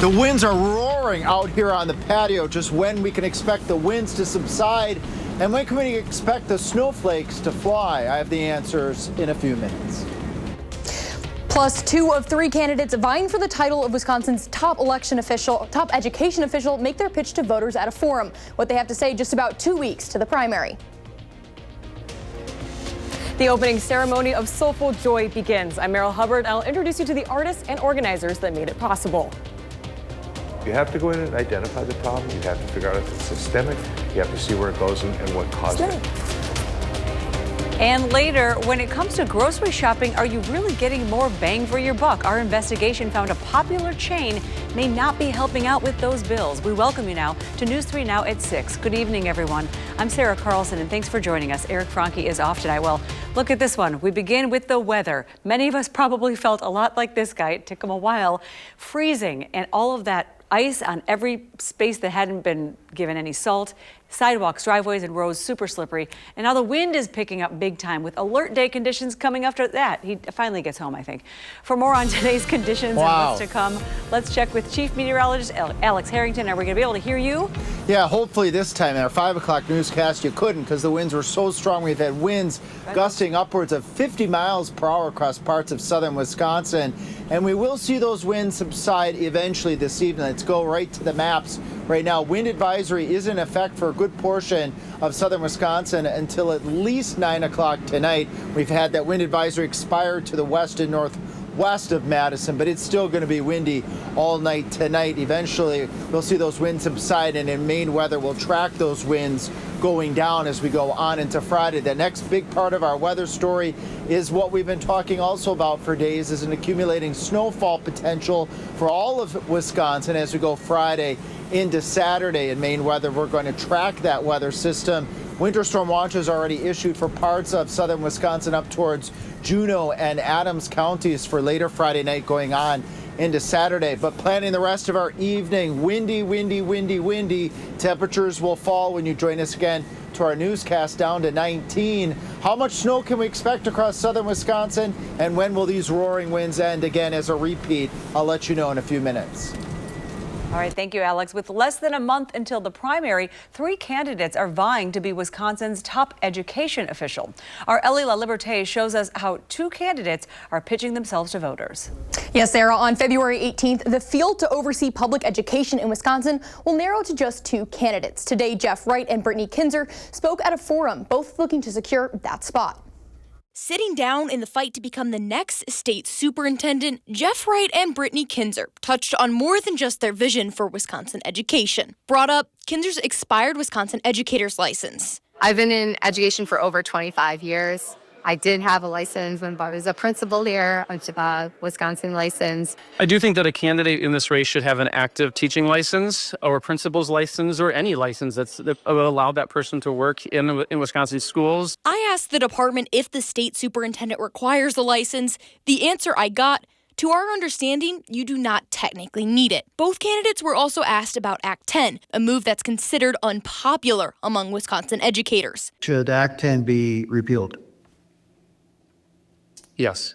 The winds are roaring out here on the patio. Just when we can expect the winds to subside and when can we expect the snowflakes to fly? I have the answers in a few minutes. Plus, 2 of 3 candidates vying for the title of Wisconsin's top education official make their pitch to voters at a forum. What they have to say just about 2 weeks to the primary. The opening ceremony of Soulful Joy begins. I'm Meryl Hubbard. I'll introduce you to the artists and organizers that made it possible. You have to go in and identify the problem. You have to figure out if it's systemic. You have to see where it goes and what caused it. And later, when it comes to grocery shopping, are you really getting more bang for your buck? Our investigation found a popular chain may not be helping out with those bills. We welcome you now to News 3 Now at 6. Good evening, everyone. I'm Sarah Carlson, and thanks for joining us. Eric Franke is off tonight. Well, look at this one. We begin with the weather. Many of us probably felt a lot like this guy. It took him a while. Freezing and all of that ice on every space that hadn't been given any salt. Sidewalks, driveways, and roads super slippery. And now the wind is picking up big time with alert day conditions coming after that. He finally gets home, I think. For more on today's conditions and what's to come, let's check with Chief Meteorologist Alex Harrington. Are we going to be able to hear you? Yeah, hopefully this time in our 5 o'clock newscast you couldn't because the winds were so strong. We've had winds gusting upwards of 50 miles per hour across parts of southern Wisconsin. And we will see those winds subside eventually this evening. Let's go right to the maps. Right now, wind advisory is in effect for a good portion of southern Wisconsin until at least 9 o'clock tonight. We've had that wind advisory expire to the west and northwest of Madison, but it's still going to be windy all night tonight. Eventually, we'll see those winds subside, and in Maine weather, we'll track those winds going down as we go on into Friday. The next big part of our weather story is what we've been talking also about for days, is an accumulating snowfall potential for all of Wisconsin as we go Friday into Saturday. In Maine weather, we're going to track that weather system. Winter storm watches already issued for parts of southern Wisconsin up towards Juneau and Adams counties for later Friday night going on into Saturday. But planning the rest of our evening, windy, windy, windy, windy. Temperatures will fall when you join us again to our newscast down to 19. How much snow can we expect across southern Wisconsin? And when will these roaring winds end again as a repeat? I'll let you know in a few minutes. All right, thank you, Alex. With less than a month until the primary, 3 candidates are vying to be Wisconsin's top education official. Our Ellie LaLiberte shows us how 2 candidates are pitching themselves to voters. Yes, Sarah, on February 18th, the field to oversee public education in Wisconsin will narrow to just 2 candidates. Today, Jeff Wright and Brittany Kinzer spoke at a forum, both looking to secure that spot. Sitting down in the fight to become the next state superintendent, Jeff Wright and Brittany Kinzer touched on more than just their vision for Wisconsin education. Brought up Kinzer's expired Wisconsin educator's license. I've been in education for over 25 years. I did have a license when I was a principal here, a Wisconsin license. I do think that a candidate in this race should have an active teaching license or a principal's license or any license that will allow that person to work in Wisconsin schools. I asked the department if the state superintendent requires a license. The answer I got, to our understanding, you do not technically need it. Both candidates were also asked about Act 10, a move that's considered unpopular among Wisconsin educators. Should Act 10 be repealed? Yes.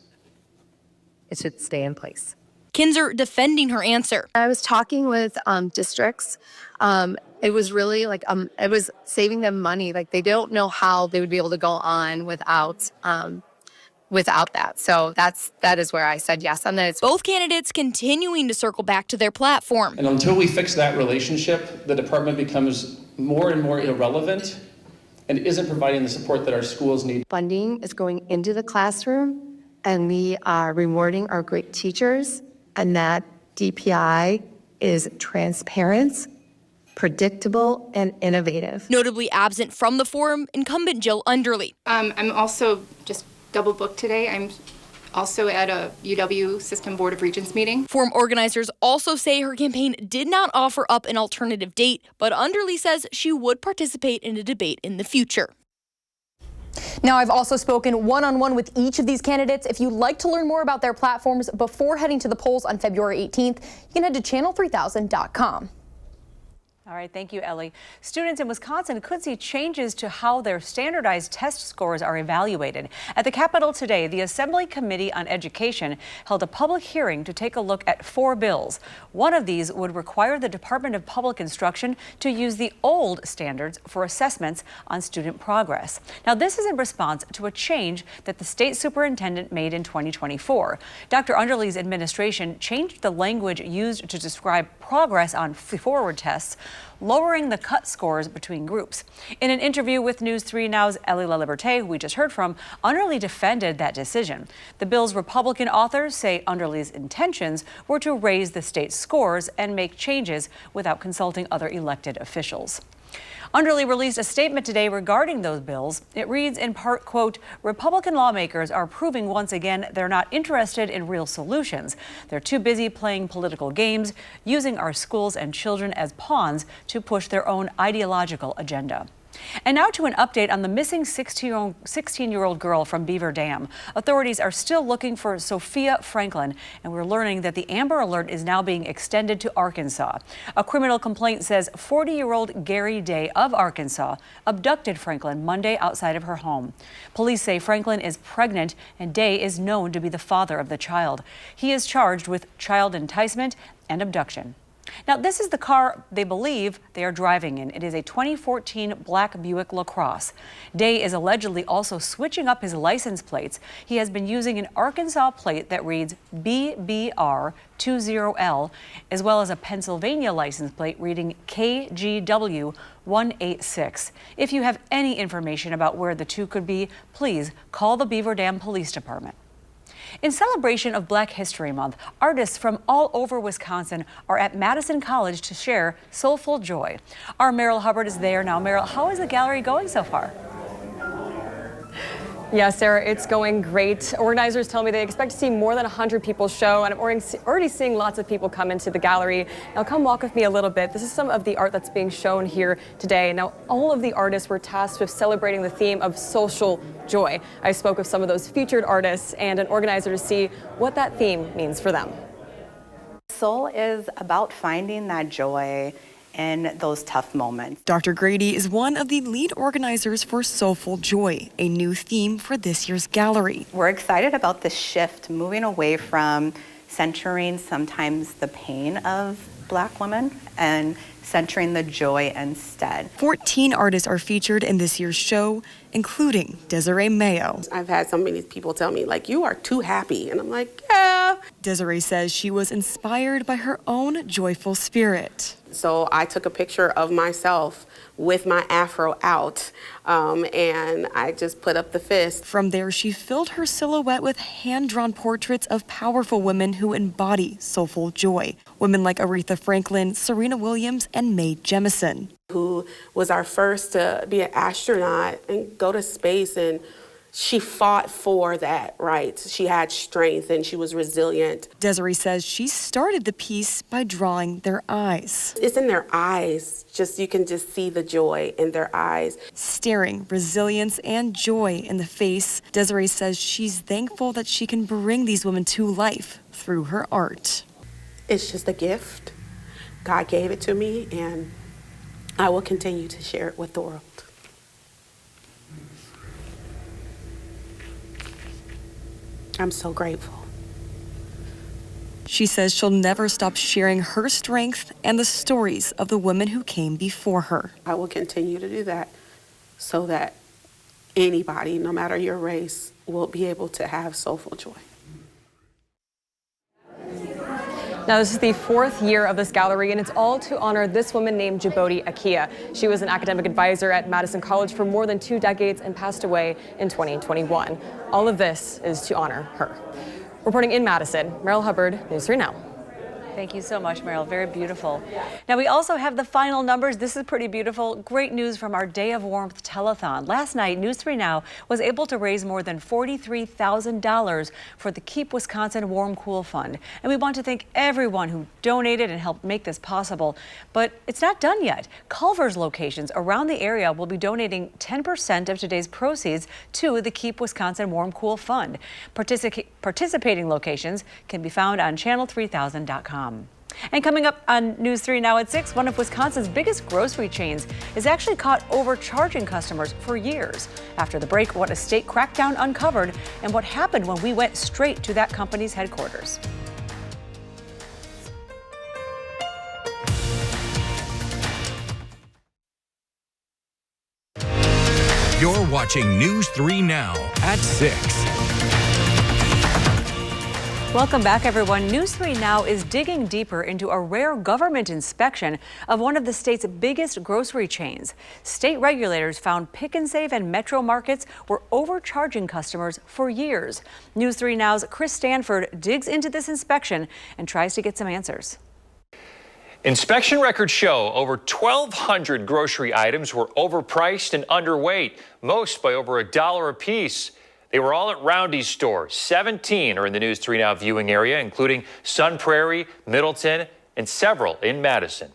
It should stay in place. Kinzer defending her answer. I was talking with districts. It was really like it was saving them money. Like they don't know how they would be able to go on without that. So that is where I said yes on that. Both candidates continuing to circle back to their platform. And until we fix that relationship, the department becomes more and more irrelevant and isn't providing the support that our schools need. Funding is going into the classroom, and we are rewarding our great teachers, and that DPI is transparent, predictable, and innovative. Notably absent from the forum, incumbent Jill Underly. I'm also just double booked today. I'm also at a UW System Board of Regents meeting. Forum organizers also say her campaign did not offer up an alternative date, but Underly says she would participate in a debate in the future. Now, I've also spoken one-on-one with each of these candidates. If you'd like to learn more about their platforms before heading to the polls on February 18th, you can head to channel3000.com. All right, thank you, Ellie. Students in Wisconsin could see changes to how their standardized test scores are evaluated. At the Capitol today, the Assembly Committee on Education held a public hearing to take a look at 4 bills. One of these would require the Department of Public Instruction to use the old standards for assessments on student progress. Now, this is in response to a change that the state superintendent made in 2024. Dr. Underly's administration changed the language used to describe progress on forward tests, lowering the cut scores between groups. In an interview with News 3 Now's Ellie LaLiberte, who we just heard from, Underly defended that decision. The bill's Republican authors say Underly's intentions were to raise the state's scores and make changes without consulting other elected officials. Underly released a statement today regarding those bills. It reads in part, quote, Republican lawmakers are proving once again they're not interested in real solutions. They're too busy playing political games, using our schools and children as pawns to push their own ideological agenda. And now to an update on the missing 16-year-old girl from Beaver Dam. Authorities are still looking for Sophia Franklin, and we're learning that the Amber Alert is now being extended to Arkansas. A criminal complaint says 40-year-old Gary Day of Arkansas abducted Franklin Monday outside of her home. Police say Franklin is pregnant and Day is known to be the father of the child. He is charged with child enticement and abduction. Now, this is the car they believe they are driving in. It is a 2014 black Buick LaCrosse. Day is allegedly also switching up his license plates. He has been using an Arkansas plate that reads BBR20L, as well as a Pennsylvania license plate reading KGW186. If you have any information about where the two could be, please call the Beaver Dam Police Department. In celebration of Black History Month, artists from all over Wisconsin are at Madison College to share Soulful Joy. Our Meryl Hubbard is there now. Meryl, how is the gallery going so far? Yeah, Sarah, it's going great. Organizers tell me they expect to see more than 100 people show, and I'm already seeing lots of people come into the gallery. Now, come walk with me a little bit. This is some of the art that's being shown here today. Now, all of the artists were tasked with celebrating the theme of social joy. I spoke with some of those featured artists and an organizer to see what that theme means for them. Soul is about finding that joy in those tough moments. Dr. Grady is one of the lead organizers for Soulful Joy, a new theme for this year's gallery. We're excited about this shift, moving away from centering sometimes the pain of Black women and centering the joy instead. 14 artists are featured in this year's show, including Desiree Mayo. I've had so many people tell me, like, you are too happy. And I'm like, yeah. Desiree says she was inspired by her own joyful spirit. So I took a picture of myself with my afro out, and I just put up the fist. From there, she filled her silhouette with hand-drawn portraits of powerful women who embody soulful joy. Women like Aretha Franklin, Serena Williams, and Mae Jemison, who was our first to be an astronaut and go to space, and she fought for that, right? She had strength and she was resilient. Desiree says she started the piece by drawing their eyes. It's in their eyes. You can just see the joy in their eyes. Staring resilience and joy in the face, Desiree says she's thankful that she can bring these women to life through her art. It's just a gift. God gave it to me, and I will continue to share it with the world. I'm so grateful. She says she'll never stop sharing her strength and the stories of the women who came before her. I will continue to do that so that anybody, no matter your race, will be able to have soulful joy. Now, this is the 4th year of this gallery, and it's all to honor this woman named Djibouti Akia. She was an academic advisor at Madison College for more than 2 decades and passed away in 2021. All of this is to honor her. Reporting in Madison, Meryl Hubbard, News 3 Now. Thank you so much, Meryl. Very beautiful. Now, we also have the final numbers. This is pretty beautiful. Great news from our Day of Warmth telethon. Last night, News 3 Now was able to raise more than $43,000 for the Keep Wisconsin Warm Cool Fund. And we want to thank everyone who donated and helped make this possible. But it's not done yet. Culver's locations around the area will be donating 10% of today's proceeds to the Keep Wisconsin Warm Cool Fund. Participating locations can be found on channel3000.com. And coming up on News 3 Now at 6, one of Wisconsin's biggest grocery chains is actually caught overcharging customers for years. After the break, what a state crackdown uncovered and what happened when we went straight to that company's headquarters. You're watching News 3 Now at 6. Welcome back, everyone. News 3 Now is digging deeper into a rare government inspection of one of the state's biggest grocery chains. State regulators found Pick and Save and Metro Markets were overcharging customers for years. News 3 Now's Chris Stanford digs into this inspection and tries to get some answers. Inspection records show over 1,200 grocery items were overpriced and underweight, most by over $1 a piece. They were all at Roundy's store. 17 are in the News 3 Now viewing area, including Sun Prairie, Middleton, and several in Madison.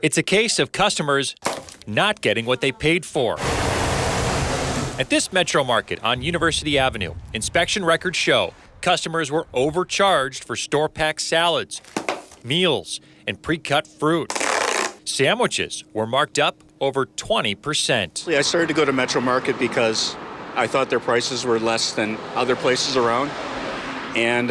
It's a case of customers not getting what they paid for. At this Metro Market on University Avenue, inspection records show customers were overcharged for store-packed salads, meals, and pre-cut fruit. Sandwiches were marked up over 20%. I started to go to Metro Market because I thought their prices were less than other places around. And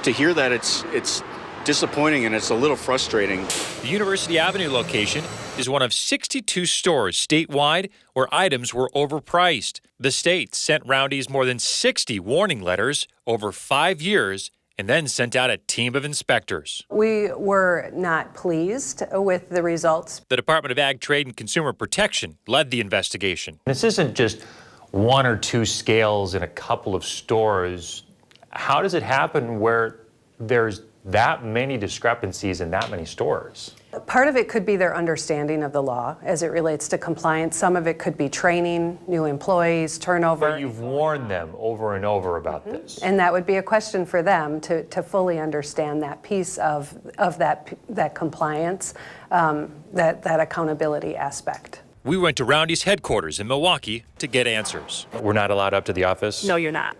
to hear that, it's disappointing and it's a little frustrating. The University Avenue location is one of 62 stores statewide where items were overpriced. The state sent Roundy's more than 60 warning letters over 5 years and then sent out a team of inspectors. We were not pleased with the results. The Department of Ag, Trade, and Consumer Protection led the investigation. This isn't just one or two scales in a couple of stores. How does it happen where there's that many discrepancies in that many stores? Part of it could be their understanding of the law as it relates to compliance. Some of it could be training, new employees, turnover. But you've warned them over and over about this. And that would be a question for them to fully understand that piece of that compliance, that accountability aspect. We went to Roundy's headquarters in Milwaukee to get answers. We're not allowed up to the office? No, you're not.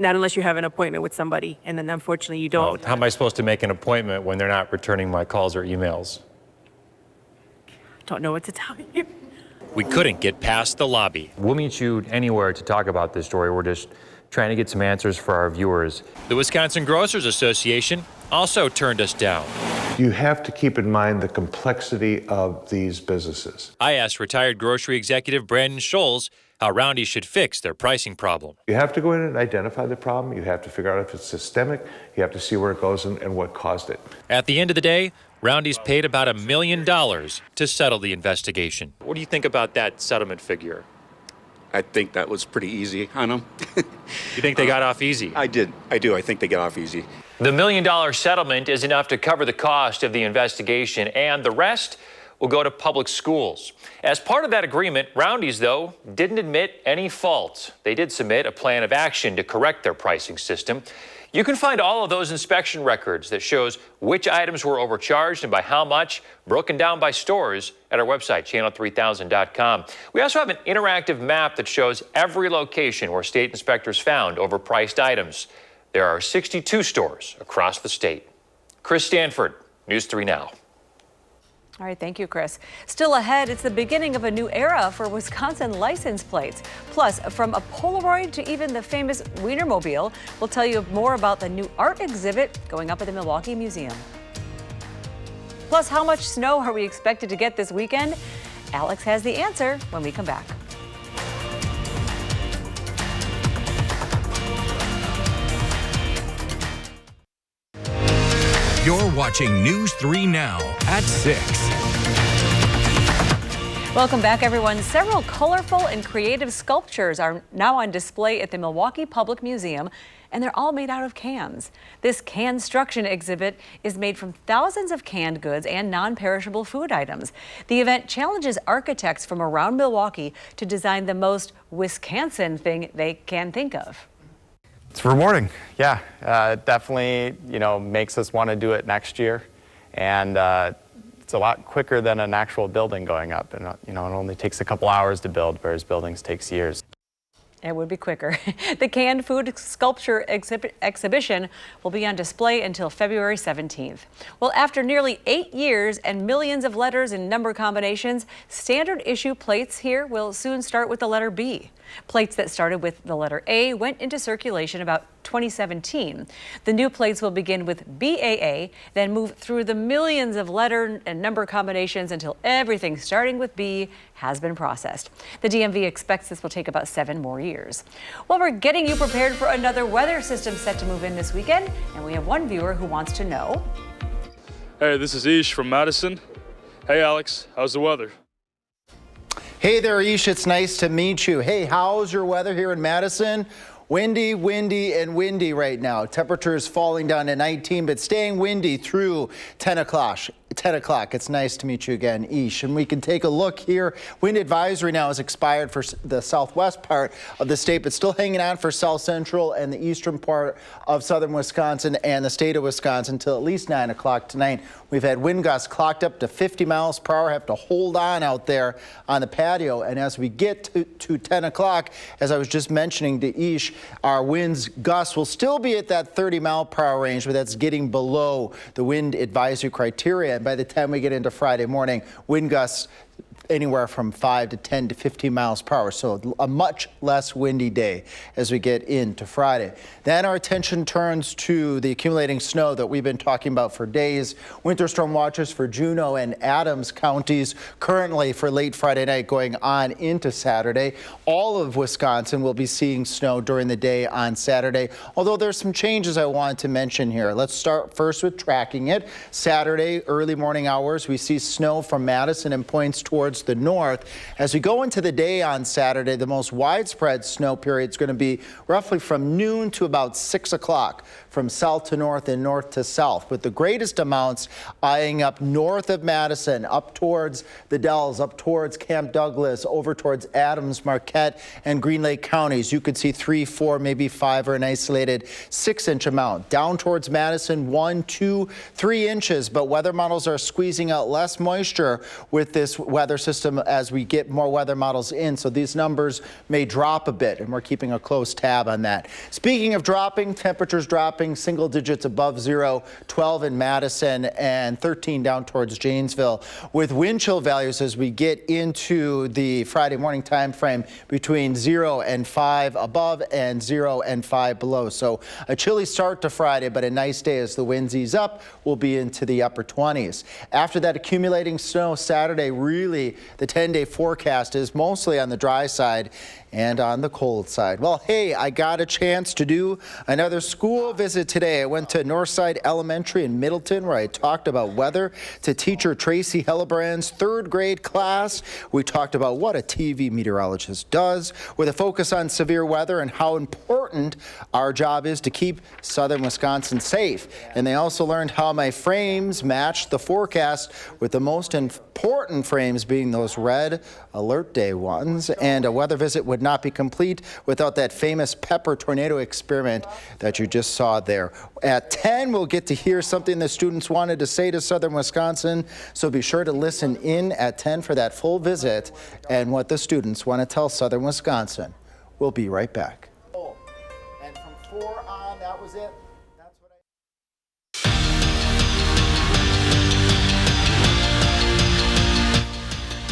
Not unless you have an appointment with somebody, and then unfortunately you don't. How am I supposed to make an appointment when they're not returning my calls or emails? Don't know what to tell you. We couldn't get past the lobby. We'll meet you anywhere to talk about this story. We're just trying to get some answers for our viewers. The Wisconsin Grocers Association also turned us down. You have to keep in mind the complexity of these businesses. I asked retired grocery executive Brandon Scholes how Roundy's should fix their pricing problem. You have to go in and identify the problem. You have to figure out if it's systemic. You have to see where it goes and what caused it. At the end of the day, Roundy's paid about $1 million to settle the investigation. What do you think about that settlement figure? I think that was pretty easy on them. You think they got off easy? I do. I think they got off easy. The $1 million settlement is enough to cover the cost of the investigation, and the rest will go to public schools. As part of that agreement, Roundy's, though, didn't admit any fault. They did submit a plan of action to correct their pricing system. You can find all of those inspection records that shows which items were overcharged and by how much, broken down by stores, at our website, channel3000.com. We also have an interactive map that shows every location where state inspectors found overpriced items. There are 62 stores across the state. Chris Stanford, News 3 Now. All right, thank you, Chris. Still ahead, it's the beginning of a new era for Wisconsin license plates. Plus, from a Polaroid to even the famous Wienermobile, we'll tell you more about the new art exhibit going up at the Milwaukee Museum. Plus, how much snow are we expected to get this weekend? Alex has the answer when we come back. You're watching News 3 Now at 6. Welcome back, everyone. Several colorful and creative sculptures are now on display at the Milwaukee Public Museum, and they're all made out of cans. This Canstruction exhibit is made from thousands of canned goods and non-perishable food items. The event challenges architects from around Milwaukee to design the most Wisconsin thing they can think of. It's rewarding, yeah. It definitely, makes us want to do it next year, and it's a lot quicker than an actual building going up. And it only takes a couple hours to build, whereas buildings takes years. It would be quicker. The canned food sculpture exhibition will be on display until February 17th. Well, after nearly 8 years and millions of letters and number combinations, standard issue plates here will soon start with the letter B. Plates that started with the letter A went into circulation about 2017. The new plates will begin with BAA, then move through the millions of letter and number combinations until everything starting with B has been processed. The DMV expects this will take about 7 more years. Well, we're getting you prepared for another weather system set to move in this weekend, and we have one viewer who wants to know. Hey, this is Ish from Madison. Hey, Alex, how's the weather? Hey there, Ish. It's nice to meet you. Hey, how's your weather here in Madison? Windy, windy, and windy right now. Temperatures falling down to 19, but staying windy through 10 o'clock. It's nice to meet you again, Ish. And we can take a look here. Wind advisory now is expired for the southwest part of the state, but still hanging on for south central and the eastern part of southern Wisconsin and the state of Wisconsin until at least 9 o'clock tonight. We've had wind gusts clocked up to 50 miles per hour. Have to hold on out there on the patio. And as we get to 10 o'clock, as I was just mentioning to Ish, our winds gusts will still be at that 30 mile per hour range, but that's getting below the wind advisory criteria. And by the time we get into Friday morning, wind gusts anywhere from 5 to 10 to 15 miles per hour. So a much less windy day as we get into Friday. Then our attention turns to the accumulating snow that we've been talking about for days. Winter storm watches for Juneau and Adams counties currently for late Friday night going on into Saturday. All of Wisconsin will be seeing snow during the day on Saturday, although there's some changes I want to mention here. Let's start first with tracking it. Saturday, early morning hours, we see snow from Madison and points towards the north. As we go into the day on Saturday, the most widespread snow period is going to be roughly from noon to about 6 o'clock, from south to north and north to south, with the greatest amounts eyeing up north of Madison, up towards the Dells, up towards Camp Douglas, over towards Adams, Marquette, and Green Lake counties. You could see 3, 4, maybe 5, or an isolated 6-inch amount. Down towards Madison, 1, 2, 3 inches, but weather models are squeezing out less moisture with this weather system as we get more weather models in, so these numbers may drop a bit, and we're keeping a close tab on that. Speaking of dropping, temperatures dropping single digits above zero, 12 in Madison and 13 down towards Janesville, with wind chill values as we get into the Friday morning time frame between 0 and 5 above and 0 and 5 below. So a chilly start to Friday, but a nice day as the winds ease up. We'll be into the upper 20s. After that accumulating snow Saturday, really the 10-day forecast is mostly on the dry side and on the cold side. Well, hey, I got a chance to do another school visit today. I went to Northside Elementary in Middleton, where I talked about weather to teacher Tracy Hellebrand's 3rd grade class. We talked about what a TV meteorologist does, with a focus on severe weather and how important our job is to keep southern Wisconsin safe. And they also learned how my frames matched the forecast, with the most important frames being those red alert day ones. And a weather visit would not be complete without that famous pepper tornado experiment that you just saw there. At 10, we'll get to hear something the students wanted to say to southern Wisconsin, so be sure to listen in at 10 for that full visit and what the students want to tell southern Wisconsin. We'll be right back. And from 4 on, that was it.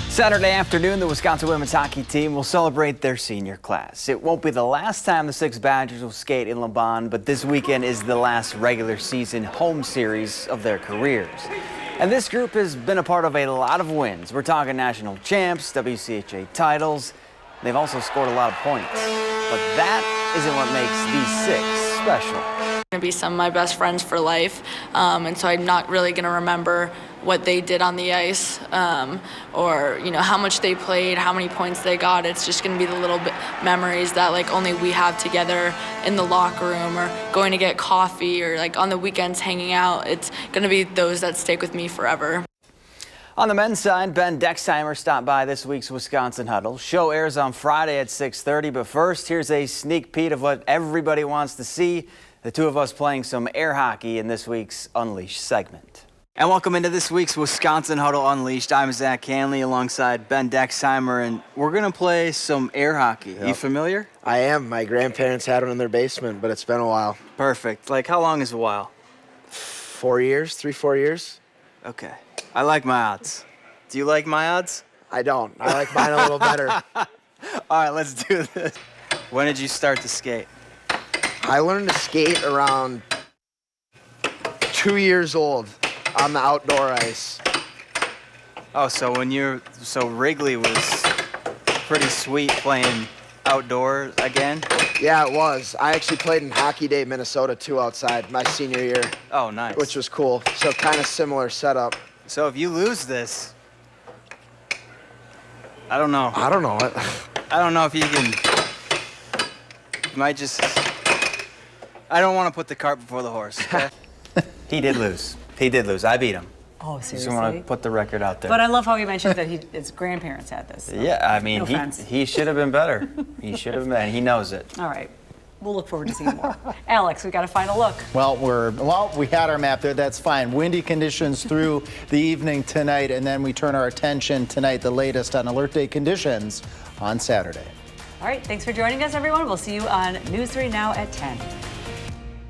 Saturday afternoon, the Wisconsin women's hockey team will celebrate their senior class. It won't be the last time the Six Badgers will skate in Le Bon, but this weekend is the last regular season home series of their careers. And this group has been a part of a lot of wins. We're talking national champs, WCHA titles. They've also scored a lot of points. But that isn't what makes these six special. Going to be some of my best friends for life, and so I'm not really going to remember what they did on the ice, or how much they played, how many points they got. It's just going to be the little bit memories that only we have together in the locker room, or going to get coffee, or on the weekends hanging out. It's going to be those that stick with me forever. On the men's side, Ben Dexheimer stopped by this week's Wisconsin Huddle. Show airs on Friday at 6:30, but first, here's a sneak peek of what everybody wants to see. The two of us playing some air hockey in this week's Unleashed segment. And welcome into this week's Wisconsin Huddle Unleashed. I'm Zach Hanley alongside Ben Dexheimer, and we're going to play some air hockey. Yep. You familiar? I am. My grandparents had one in their basement, but it's been a while. Perfect. Like, how long is a while? 4 years, 3-4 years. Okay. I like my odds. Do you like my odds? I don't. I like mine a little better. All right, let's do this. When did you start to skate? I learned to skate around 2 years old on the outdoor ice. Oh, so Wrigley was pretty sweet playing outdoor again? Yeah, it was. I actually played in Hockey Day, Minnesota, too, outside my senior year. Oh, nice. Which was cool. So kind of similar setup. So if you lose this, I don't know. I don't know. I don't know if you can. You might just. I don't want to put the cart before the horse. Okay? He did lose. He did lose. I beat him. Oh, seriously? Just want to put the record out there. But I love how he mentioned that his grandparents had this. So yeah, I mean, no offense. he should have been better. He should have been better. He knows it. All right. We'll look forward to seeing more. Alex, we got a final look. Well, we had our map there. That's fine. Windy conditions through the evening tonight, and then we turn our attention tonight, the latest on alert day conditions on Saturday. All right. Thanks for joining us, everyone. We'll see you on News 3 Now at 10.